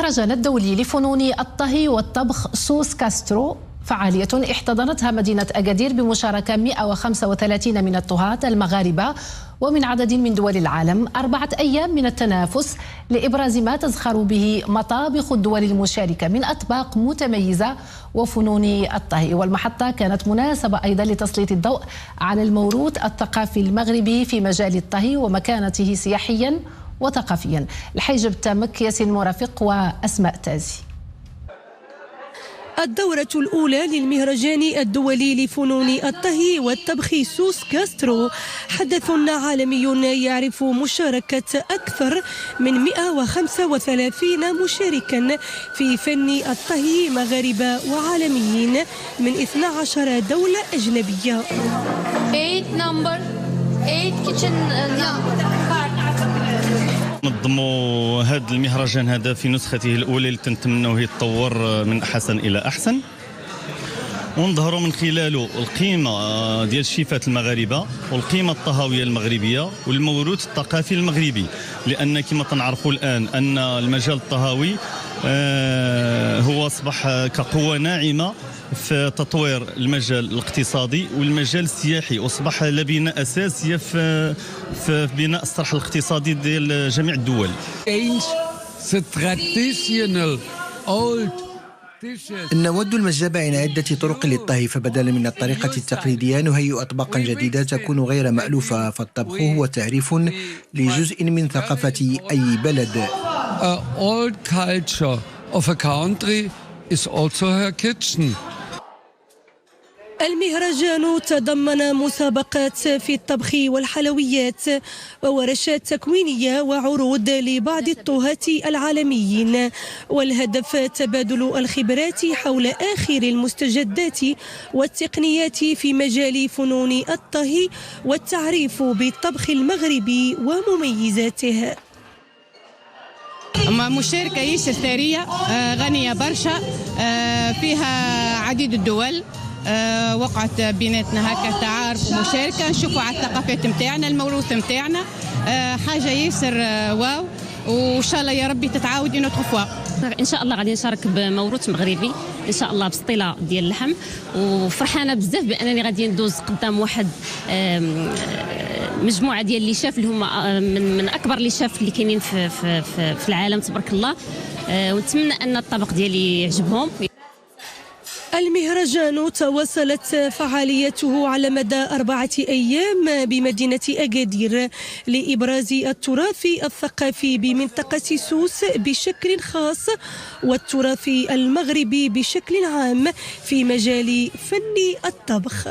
المهرجان الدولي لفنون الطهي والطبخ سوس كاسترو فعالية احتضنتها مدينة أكادير بمشاركة 135 من الطهاة المغاربة ومن عدد من دول العالم. 4 أيام من التنافس لإبراز ما تزخر به مطابخ الدول المشاركة من أطباق متميزة وفنون الطهي. والمحطة كانت مناسبة أيضا لتسليط الضوء على الموروث الثقافي المغربي في مجال الطهي ومكانته سياحيا وثقافيا. الحجب تامك، ياسين مرافق وأسماء تازي. الدورة الأولى للمهرجان الدولي لفنون الطهي والطبخ سوس كاسترو حدث عالمي يعرف مشاركة أكثر من 135 مشاركا في فن الطهي مغاربة وعالميين من 12 دولة أجنبية. 8 kitchen نظموا هذا المهرجان هذا في نسخته الأولى اللي تنتمنوا يتطور من أحسن إلى أحسن، ونظهروا من خلاله القيمة ديال الشيفات المغاربة والقيمة الطهوية المغربية والموروث الثقافي المغربي، لأن كما تنعرفوا الآن أن المجال الطهوي هو أصبح كقوة ناعمة في تطوير المجال الاقتصادي والمجال السياحي، واصبح لبنة اساسيه في بناء الصرح الاقتصادي ديال جميع الدول. نود المجال بين عدة طرق للطهي، فبدلا من الطريقة التقليدية نهيئ أطباقا جديدة تكون غير مألوفة، فالطبخ هو تعريف لجزء من ثقافة أي بلد. المهرجان تضمن مسابقات في الطبخ والحلويات وورشات تكوينية وعروض لبعض الطهاة العالميين، والهدف تبادل الخبرات حول آخر المستجدات والتقنيات في مجال فنون الطهي والتعريف بالطبخ المغربي ومميزاته. مشاركة ياسر ثرية غنية برشا، فيها عديد الدول، وقعت بيناتنا هكا تعارف ومشاركة، نشوفوا على الثقافات متاعنا الموروث متاعنا، حاجة ياسر واو، وإن شاء الله يا ربي تتعاود اون اوتر فوا. ان شاء الله غادي نشارك بموروث مغربي ان شاء الله بسطيله ديال اللحم، وفرحانه بزاف بانني غادي ندوز قدام واحد مجموعه ديال لي شاف اللي هما من اكبر لي شاف اللي كاينين في العالم تبارك الله، ونتمنى ان الطبق ديالي يعجبهم. المهرجان تواصلت فعاليته على مدى 4 أيام بمدينة أكادير لإبراز التراث الثقافي بمنطقة سوس بشكل خاص والتراث المغربي بشكل عام في مجال فن الطبخ.